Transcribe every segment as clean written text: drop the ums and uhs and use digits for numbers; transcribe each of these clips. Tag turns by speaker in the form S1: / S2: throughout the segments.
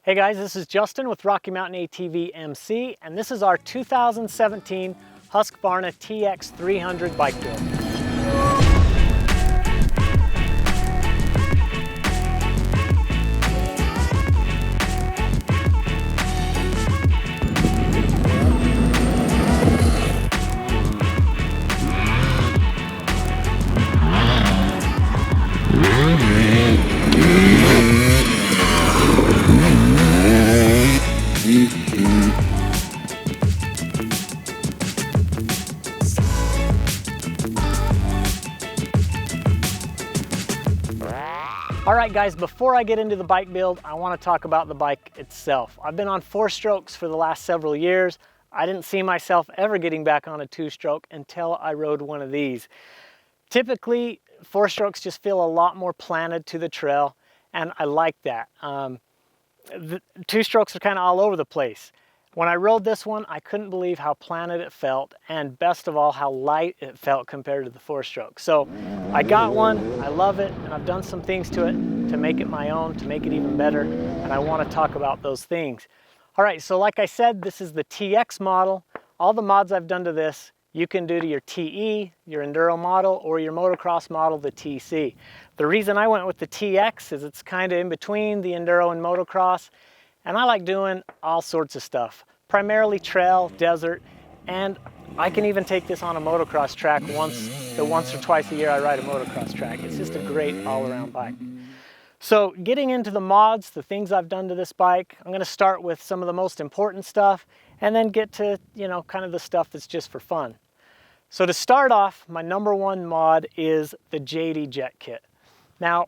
S1: Hey guys, this is Justin with Rocky Mountain ATV MC, and this is our 2017 Husqvarna TX300 bike build. All right guys, before I get into the bike build, I want to talk about the bike itself. I've been on 4-strokes for the last several years. I didn't see myself ever getting back on a 2-stroke until I rode one of these. Typically, 4-strokes just feel a lot more planted to the trail, and I like that. The 2-strokes are kind of all over the place. When I rode this one, I couldn't believe how planted it felt, and best of all, how light it felt compared to the 4-stroke. So I got one, I love it, and I've done some things to it to make it my own, to make it even better, and I want to talk about those things. All right, so like I said, this is the TX model. All the mods I've done to this, you can do to your TE, your Enduro model, or your motocross model, the TC. The reason I went with the TX is it's kind of in between the Enduro and motocross, and I like doing all sorts of stuff, primarily trail, desert, and I can even take this on a motocross track once or twice a year I ride a motocross track. It's just a great all-around bike. So getting into the mods, the things I've done to this bike, I'm gonna start with some of the most important stuff and then get to, kind of the stuff that's just for fun. So to start off, my #1 mod is the JD Jet Kit. Now,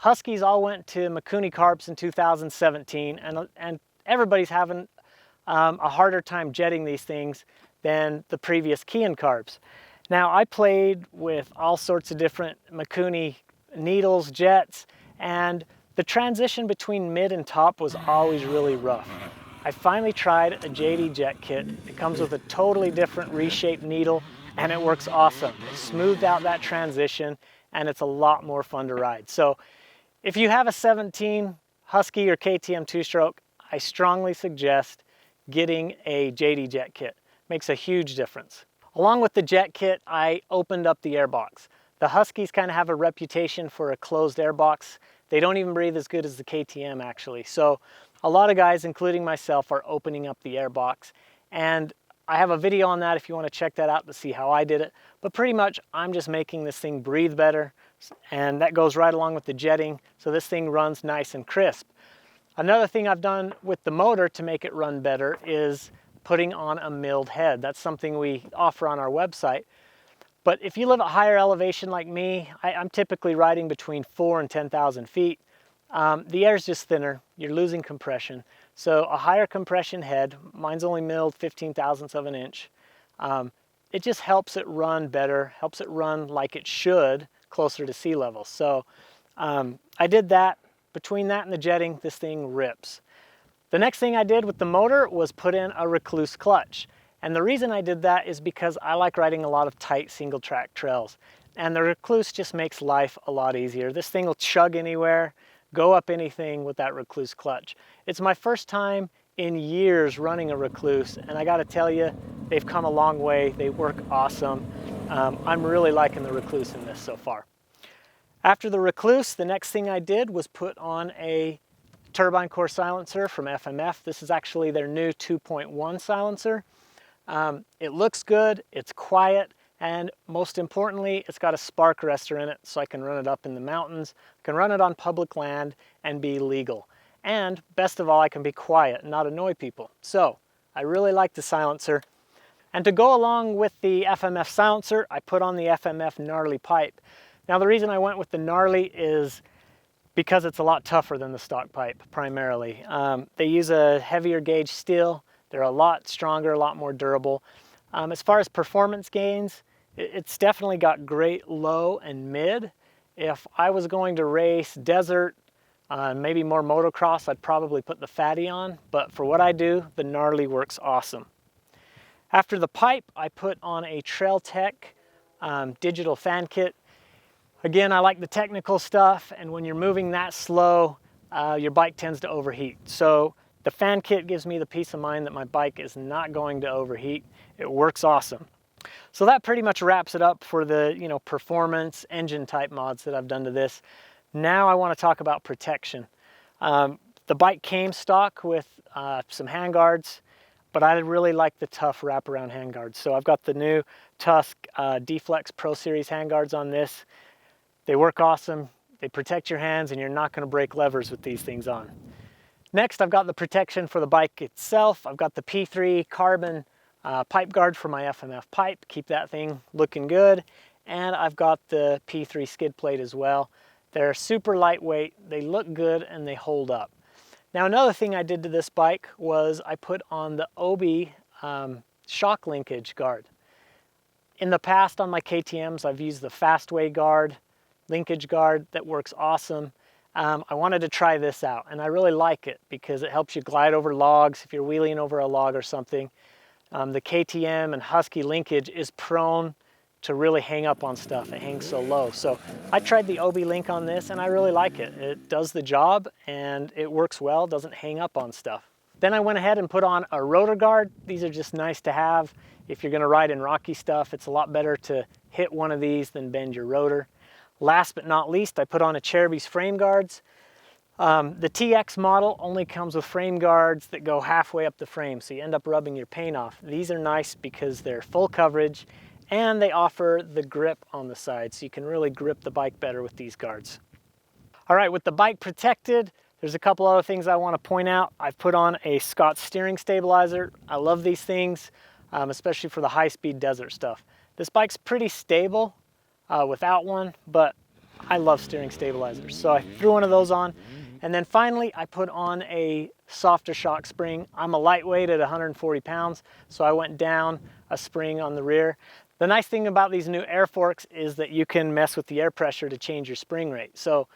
S1: Huskies all went to Mikuni carbs in 2017, and everybody's having a harder time jetting these things than the previous Kian carbs. Now, I played with all sorts of different Mikuni needles, jets, and the transition between mid and top was always really rough. I finally tried a JD Jet Kit. It comes with a totally different reshaped needle, and it works awesome. It smoothed out that transition, and it's a lot more fun to ride. So if you have a 17 Husky or KTM 2-stroke, I strongly suggest getting a JD Jet Kit. Makes a huge difference. Along with the Jet Kit, I opened up the airbox. The Huskies kind of have a reputation for a closed airbox. They don't even breathe as good as the KTM actually. So a lot of guys, including myself, are opening up the airbox. And I have a video on that if you want to check that out to see how I did it. But pretty much, I'm just making this thing breathe better. And that goes right along with the jetting. So this thing runs nice and crisp. Another thing I've done with the motor to make it run better is putting on a milled head. That's something we offer on our website. But if you live at higher elevation like me, I'm typically riding between 4,000 and 10,000 feet. The air's just thinner, you're losing compression. So a higher compression head, mine's only milled 15 thousandths of an inch. It just helps it run better, helps it run like it should, closer to sea level. So I did that. Between that and the jetting, this thing rips. The next thing I did with the motor was put in a recluse clutch. And the reason I did that is because I like riding a lot of tight single track trails. And the recluse just makes life a lot easier. This thing will chug anywhere, go up anything with that recluse clutch. It's my first time in years running a recluse, and I gotta tell you, they've come a long way. They work awesome. I'm really liking the recluse in this so far. After the recluse, the next thing I did was put on a turbine core silencer from FMF. This is actually their new 2.1 silencer. It looks good, it's quiet, and most importantly, it's got a spark arrestor in it so I can run it up in the mountains, I can run it on public land and be legal. And best of all, I can be quiet and not annoy people. So I really like the silencer. And to go along with the FMF silencer, I put on the FMF gnarly pipe. Now the reason I went with the gnarly is because it's a lot tougher than the stock pipe, primarily. They use a heavier gauge steel. They're a lot stronger, a lot more durable. As far as performance gains, it's definitely got great low and mid. If I was going to race desert, maybe more motocross, I'd probably put the fatty on. But for what I do, the gnarly works awesome. After the pipe, I put on a Trail Tech digital fan kit. Again, I like the technical stuff, and when you're moving that slow, your bike tends to overheat. So the fan kit gives me the peace of mind that my bike is not going to overheat. It works awesome. So that pretty much wraps it up for the performance engine type mods that I've done to this. Now I want to talk about protection. The bike came stock with some handguards, but I really like the tough wraparound handguards. So I've got the new Tusk D-Flex Pro Series handguards on this. They work awesome. They protect your hands and you're not going to break levers with these things on. Next, I've got the protection for the bike itself. I've got the P3 carbon pipe guard for my FMF pipe. Keep that thing looking good. And I've got the P3 skid plate as well. They're super lightweight, they look good, and they hold up. Now another thing I did to this bike was I put on the Obi shock linkage guard. In the past on my KTMs, I've used the Fastway guard, linkage guard that works awesome. I wanted to try this out, and I really like it because it helps you glide over logs if you're wheeling over a log or something. The KTM and Husky linkage is prone to really hang up on stuff. It hangs so low. So I tried the Obi link on this and I really like it. It does the job and it works well, doesn't hang up on stuff. Then I went ahead and put on a rotor guard. These are just nice to have. If you're gonna ride in rocky stuff, it's a lot better to hit one of these than bend your rotor. Last but not least, I put on a Cherubies frame guards. The TX model only comes with frame guards that go halfway up the frame, so you end up rubbing your paint off. These are nice because they're full coverage and they offer the grip on the side, so you can really grip the bike better with these guards. All right, with the bike protected, there's a couple other things I want to point out. I've put on a Scott steering stabilizer. I love these things, especially for the high-speed desert stuff. This bike's pretty stable without one, but I love steering stabilizers. So I threw one of those on. And then finally, I put on a softer shock spring. I'm a lightweight at 140 pounds, so I went down a spring on the rear. The nice thing about these new air forks is that you can mess with the air pressure to change your spring rate. So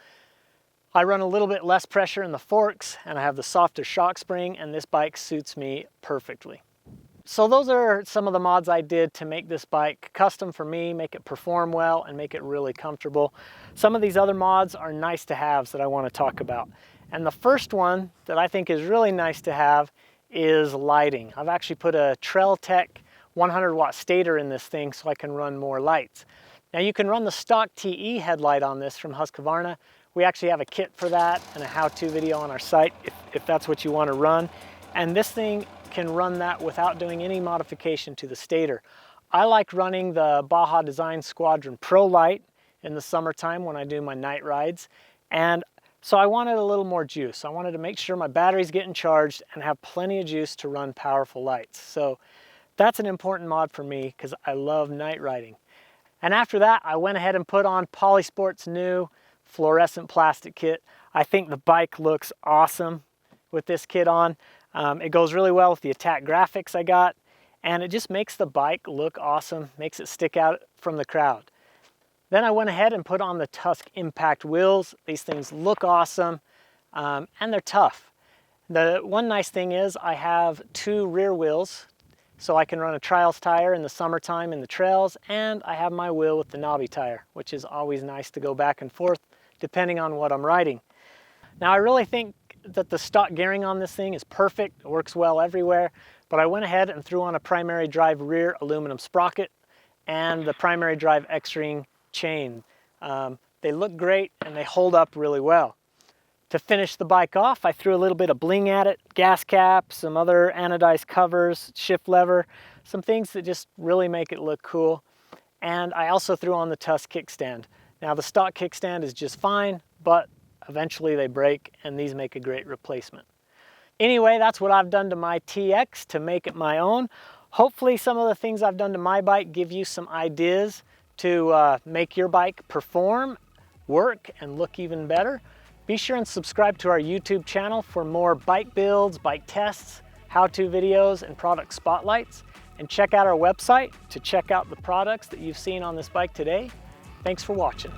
S1: I run a little bit less pressure in the forks and I have the softer shock spring, and this bike suits me perfectly. So those are some of the mods I did to make this bike custom for me, make it perform well, and make it really comfortable. Some of these other mods are nice to haves that I want to talk about. And the first one that I think is really nice to have is lighting. I've actually put a Trail Tech 100 watt stator in this thing so I can run more lights. Now you can run the stock TE headlight on this from Husqvarna. We actually have a kit for that and a how-to video on our site if that's what you want to run. And this thing can run that without doing any modification to the stator. I like running the Baja Design Squadron Pro light in the summertime when I do my night rides. And so I wanted a little more juice. I wanted to make sure my battery's getting charged and have plenty of juice to run powerful lights. So that's an important mod for me because I love night riding. And after that, I went ahead and put on Polysport's new fluorescent plastic kit. I think the bike looks awesome with this kit on. It goes really well with the Attack graphics I got, and it just makes the bike look awesome, makes it stick out from the crowd. Then I went ahead and put on the Tusk Impact wheels. These things look awesome, and they're tough. The one nice thing is I have two rear wheels, so I can run a trials tire in the summertime in the trails, and I have my wheel with the knobby tire, which is always nice to go back and forth depending on what I'm riding. Now I really think that the stock gearing on this thing is perfect. It works well everywhere, but I went ahead and threw on a primary drive rear aluminum sprocket and the primary drive X-ring chain. They look great and they hold up really well. To finish the bike off, I threw a little bit of bling at it, gas cap, some other anodized covers, shift lever, some things that just really make it look cool. And I also threw on the Tusk kickstand. Now the stock kickstand is just fine, but eventually they break and these make a great replacement. Anyway, that's what I've done to my TX to make it my own. Hopefully some of the things I've done to my bike give you some ideas to make your bike perform, work, and look even better. Be sure and subscribe to our YouTube channel for more bike builds, bike tests, how-to videos, and product spotlights. And check out our website to check out the products that you've seen on this bike today. Thanks for watching.